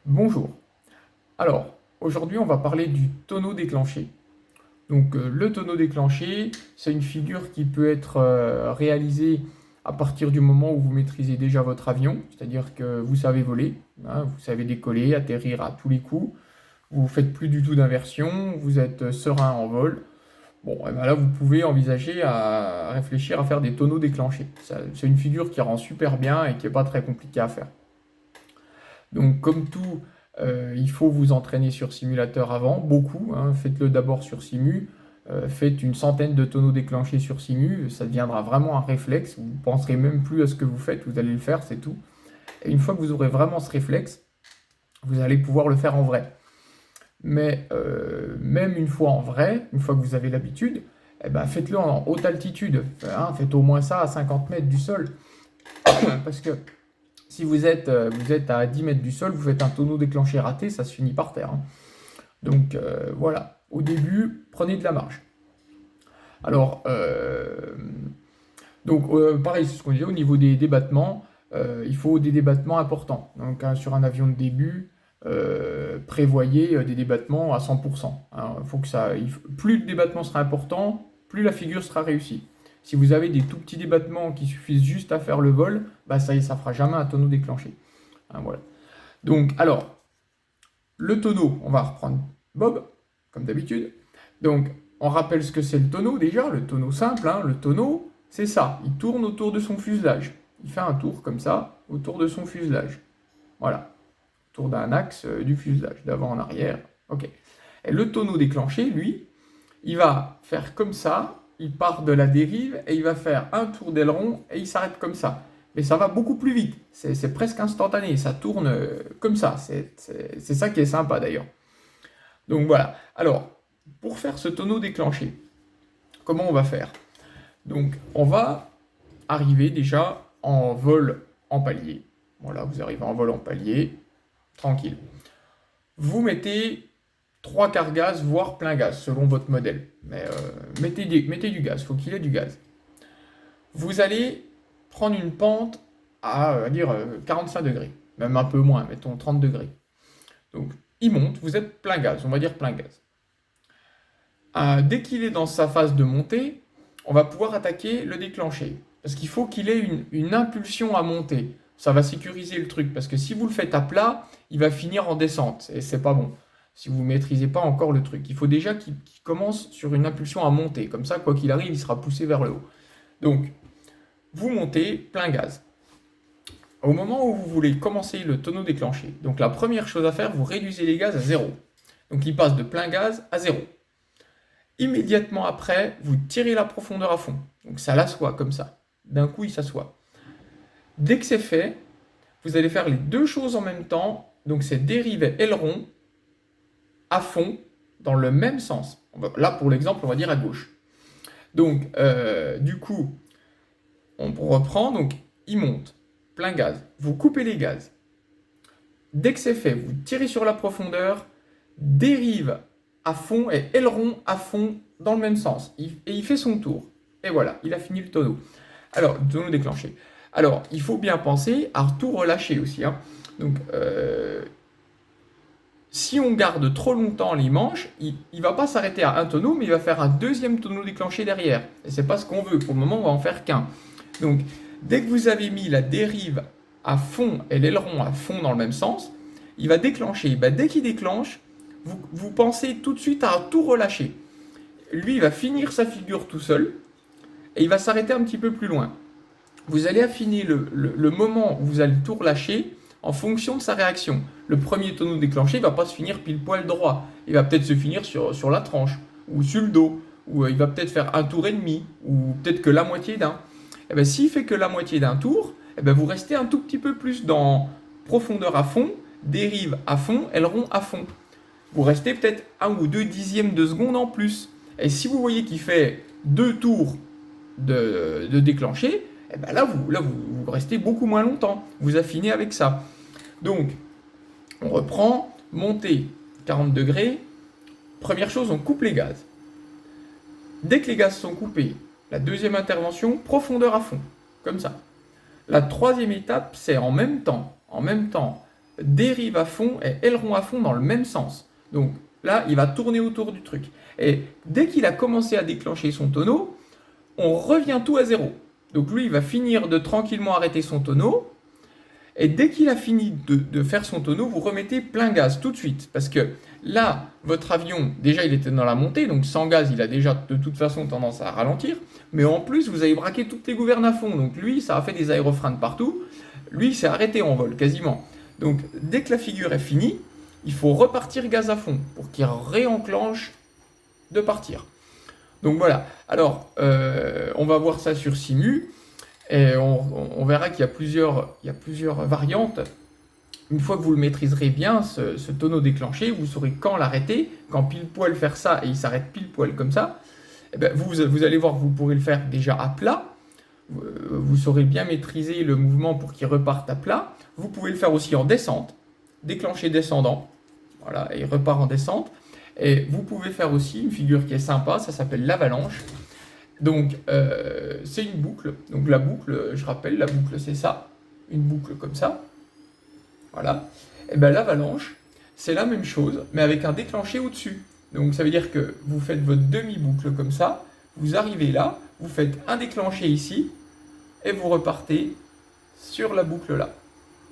Bonjour. Alors, aujourd'hui, on va parler du tonneau déclenché. Donc, le tonneau déclenché, c'est une figure qui peut être réalisée à partir du moment où vous maîtrisez déjà votre avion, c'est-à-dire que vous savez voler, hein, vous savez décoller, atterrir à tous les coups, vous ne faites plus du tout d'inversion, vous êtes serein en vol. Bon, et ben là, vous pouvez envisager à réfléchir à faire des tonneaux déclenchés. C'est une figure qui rend super bien et qui n'est pas très compliquée à faire. Donc, comme tout, il faut vous entraîner sur simulateur avant, beaucoup, hein. Faites-le d'abord sur Simu. Faites une centaine de tonneaux déclenchés sur Simu. Ça deviendra vraiment un réflexe. Vous ne penserez même plus à ce que vous faites. Vous allez le faire, c'est tout. Et une fois que vous aurez vraiment ce réflexe, vous allez pouvoir le faire en vrai. Mais même une fois en vrai, une fois que vous avez l'habitude, eh ben, faites-le en haute altitude. Hein, faites au moins ça à 50 mètres du sol. Parce que si vous êtes à 10 mètres du sol, vous faites un tonneau déclenché raté, ça se finit par terre, hein. Donc voilà, au début, prenez de la marge. Alors, pareil, c'est ce qu'on disait au niveau des débattements, il faut des débattements importants. Donc sur un avion de début, prévoyez des débattements à 100%, hein. Plus le débattement sera important, plus la figure sera réussie. Si vous avez des tout petits débattements qui suffisent juste à faire le vol, bah ça y est, ça fera jamais un tonneau déclenché, hein, voilà. Donc, alors, le tonneau, on va reprendre Bob, comme d'habitude. Donc, on rappelle ce que c'est le tonneau déjà, le tonneau simple, hein. Le tonneau, c'est ça, il tourne autour de son fuselage. Il fait un tour comme ça, autour de son fuselage. Voilà, autour d'un axe du fuselage, d'avant en arrière. Ok. Et le tonneau déclenché, lui, il va faire comme ça, il part de la dérive et il va faire un tour d'aileron et il s'arrête comme ça. Mais ça va beaucoup plus vite, c'est presque instantané, ça tourne comme ça, c'est ça qui est sympa d'ailleurs. Donc voilà, alors pour faire ce tonneau déclenché, comment on va faire? Donc on va arriver déjà en vol en palier. Voilà, vous arrivez en vol en palier, tranquille. Vous mettez trois quarts gaz, voire plein gaz, selon votre modèle. Mais mettez du gaz, il faut qu'il ait du gaz. Vous allez prendre une pente à dire 45 degrés, même un peu moins, mettons 30 degrés. Donc il monte, vous êtes plein gaz, on va dire plein gaz. Dès qu'il est dans sa phase de montée, on va pouvoir attaquer le déclencher. Parce qu'il faut qu'il ait une impulsion à monter. Ça va sécuriser le truc. Parce que si vous le faites à plat, il va finir en descente. Et c'est pas bon. Si vous ne maîtrisez pas encore le truc. Il faut déjà qu'il commence sur une impulsion à monter. Comme ça, quoi qu'il arrive, il sera poussé vers le haut. Donc, vous montez plein gaz. Au moment où vous voulez commencer le tonneau déclenché, donc la première chose à faire, vous réduisez les gaz à zéro. Donc il passe de plein gaz à zéro. Immédiatement après, vous tirez la profondeur à fond. Donc ça l'assoit comme ça. D'un coup, il s'assoit. Dès que c'est fait, vous allez faire les deux choses en même temps. Donc c'est dérive et aileron à fond dans le même sens. Là, pour l'exemple, on va dire à gauche. Donc, du coup, on reprend. Donc, il monte. Plein gaz. Vous coupez les gaz. Dès que c'est fait, vous tirez sur la profondeur, dérive à fond et aileron à fond dans le même sens. Et il fait son tour. Et voilà, il a fini le tonneau. Alors, le tonneau déclenché. Alors, il faut bien penser à tout relâcher aussi, hein. Donc, si on garde trop longtemps les manches, il ne va pas s'arrêter à un tonneau, mais il va faire un deuxième tonneau déclenché derrière. Et c'est pas ce qu'on veut. Pour le moment, on va en faire qu'un. Donc, dès que vous avez mis la dérive à fond et l'aileron à fond dans le même sens, il va déclencher. Ben, dès qu'il déclenche, vous pensez tout de suite à tout relâcher. Lui, il va finir sa figure tout seul et il va s'arrêter un petit peu plus loin. Vous allez affiner le moment où vous allez tout relâcher en fonction de sa réaction. Le premier tonneau déclenché ne va pas se finir pile poil droit. Il va peut-être se finir sur la tranche, ou sur le dos, ou il va peut-être faire un tour et demi, ou peut-être que la moitié d'un. Et bien, s'il fait que la moitié d'un tour, et bien, vous restez un tout petit peu plus dans profondeur à fond, dérive à fond, aileron à fond. Vous restez peut-être 1 ou 2 dixièmes de seconde en plus. Et si vous voyez qu'il fait 2 tours de déclencher, et ben vous restez beaucoup moins longtemps. Vous affinez avec ça. Donc, on reprend, montée 40 degrés. Première chose, on coupe les gaz. Dès que les gaz sont coupés, la deuxième intervention, profondeur à fond, comme ça. La troisième étape, c'est en même temps, dérive à fond et aileron à fond dans le même sens. Donc là, il va tourner autour du truc. Et dès qu'il a commencé à déclencher son tonneau, on revient tout à zéro. Donc lui, il va finir de tranquillement arrêter son tonneau. Et dès qu'il a fini de faire son tonneau, vous remettez plein gaz tout de suite. Parce que là, votre avion, déjà, il était dans la montée. Donc sans gaz, il a déjà de toute façon tendance à ralentir. Mais en plus, vous avez braqué toutes les gouvernes à fond. Donc lui, ça a fait des aérofreins de partout. Lui, il s'est arrêté en vol, quasiment. Donc dès que la figure est finie, il faut repartir gaz à fond pour qu'il réenclenche de partir. Donc voilà. Alors, on va voir ça sur Simu. Et on verra qu'il y a plusieurs variantes. Une fois que vous le maîtriserez bien, ce tonneau déclenché, vous saurez quand l'arrêter, quand pile poil faire ça et il s'arrête pile poil comme ça. Et bien vous allez voir que vous pourrez le faire déjà à plat. Vous saurez bien maîtriser le mouvement pour qu'il reparte à plat. Vous pouvez le faire aussi en descente, déclencher descendant. Voilà, et il repart en descente. Et vous pouvez faire aussi une figure qui est sympa, ça s'appelle l'avalanche. Donc, c'est une boucle. Donc, la boucle, je rappelle, la boucle, c'est ça. Une boucle comme ça. Voilà. Et bien, l'avalanche, c'est la même chose, mais avec un déclenché au-dessus. Donc, ça veut dire que vous faites votre demi-boucle comme ça. Vous arrivez là, vous faites un déclenché ici, et vous repartez sur la boucle là.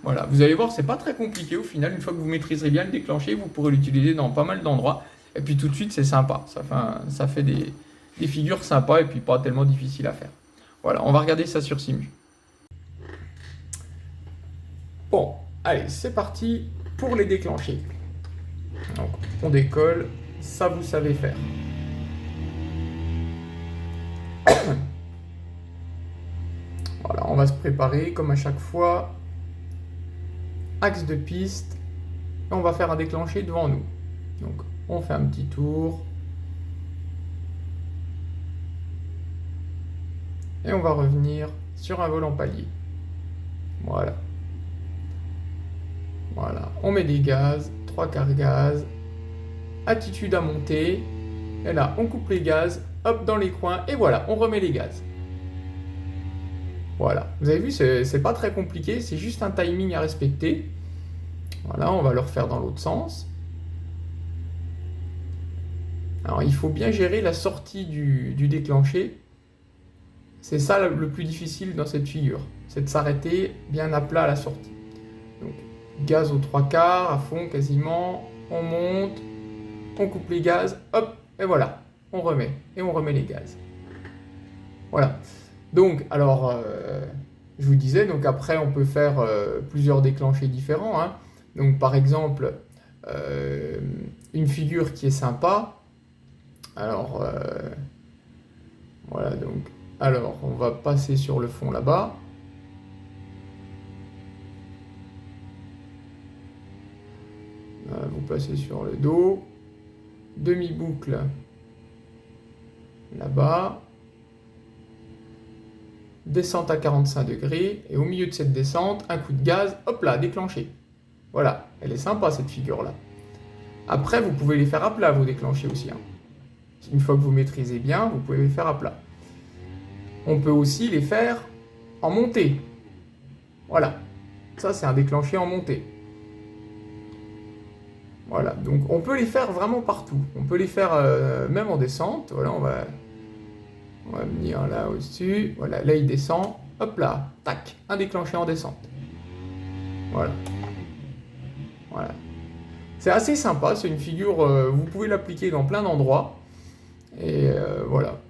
Voilà. Vous allez voir, c'est pas très compliqué au final. Une fois que vous maîtriserez bien le déclenché, vous pourrez l'utiliser dans pas mal d'endroits. Et puis, tout de suite, c'est sympa. Ça fait des figures sympas et puis pas tellement difficiles à faire. Voilà, on va regarder ça sur Simu. Bon, allez, c'est parti pour les déclencher. Donc, on décolle, ça vous savez faire. Voilà, on va se préparer comme à chaque fois. Axe de piste, et on va faire un déclenché devant nous. Donc, on fait un petit tour. Et on va revenir sur un vol en palier. Voilà. Voilà. On met des gaz, 3/4 gaz. Attitude à monter. Et là, on coupe les gaz. Hop, dans les coins. Et voilà, on remet les gaz. Voilà. Vous avez vu, c'est pas très compliqué. C'est juste un timing à respecter. Voilà, on va le refaire dans l'autre sens. Alors, il faut bien gérer la sortie du déclenché. C'est ça le plus difficile dans cette figure, c'est de s'arrêter bien à plat à la sortie. Donc, gaz aux 3/4, à fond quasiment, on monte, on coupe les gaz, hop, et voilà, on remet les gaz. Voilà. Donc, alors, je vous disais, donc après, on peut faire plusieurs déclenchés différents. Hein. Donc, par exemple, une figure qui est sympa. Alors, voilà, donc. Alors, on va passer sur le fond là-bas. Vous passez sur le dos. Demi-boucle là-bas. Descente à 45 degrés. Et au milieu de cette descente, un coup de gaz. Hop là, déclenché. Voilà, elle est sympa cette figure-là. Après, vous pouvez les faire à plat, vous déclencher aussi. Hein. Une fois que vous maîtrisez bien, vous pouvez les faire à plat. On peut aussi les faire en montée. Voilà. Ça, c'est un déclenché en montée. Voilà. Donc, on peut les faire vraiment partout. On peut les faire même en descente. Voilà, on va venir là au-dessus. Voilà, là, il descend. Hop là. Tac. Un déclenché en descente. Voilà. Voilà. C'est assez sympa. C'est une figure, vous pouvez l'appliquer dans plein d'endroits. Et voilà.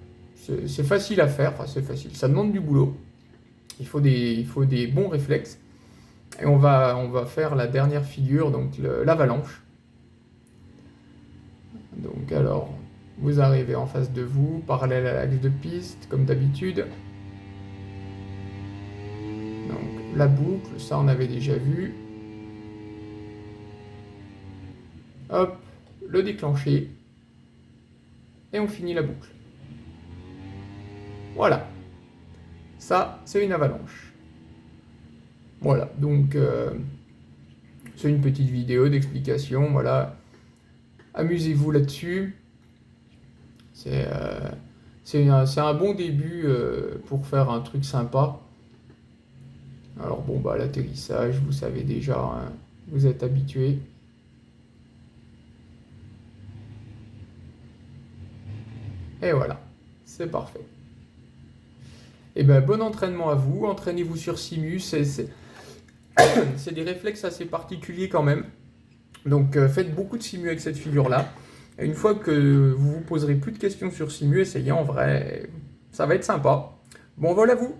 C'est facile à faire, enfin c'est facile, ça demande du boulot. Il faut des bons réflexes. Et on va faire la dernière figure, donc l'avalanche. Donc alors, vous arrivez en face de vous, parallèle à l'axe de piste, comme d'habitude. Donc la boucle, ça on avait déjà vu. Hop, le déclencher. Et on finit la boucle. Voilà. Ça, c'est une avalanche. Voilà, donc c'est une petite vidéo d'explication, voilà. Amusez-vous là-dessus. C'est un bon début pour faire un truc sympa. Alors bon, bah l'atterrissage, vous savez déjà, hein. Vous êtes habitué. Et voilà, c'est parfait. Et ben bon entraînement à vous, entraînez-vous sur Simu, c'est des réflexes assez particuliers quand même. Donc faites beaucoup de Simu avec cette figure-là. Et une fois que vous vous poserez plus de questions sur Simu, essayez en vrai, ça va être sympa. Bon vol à vous!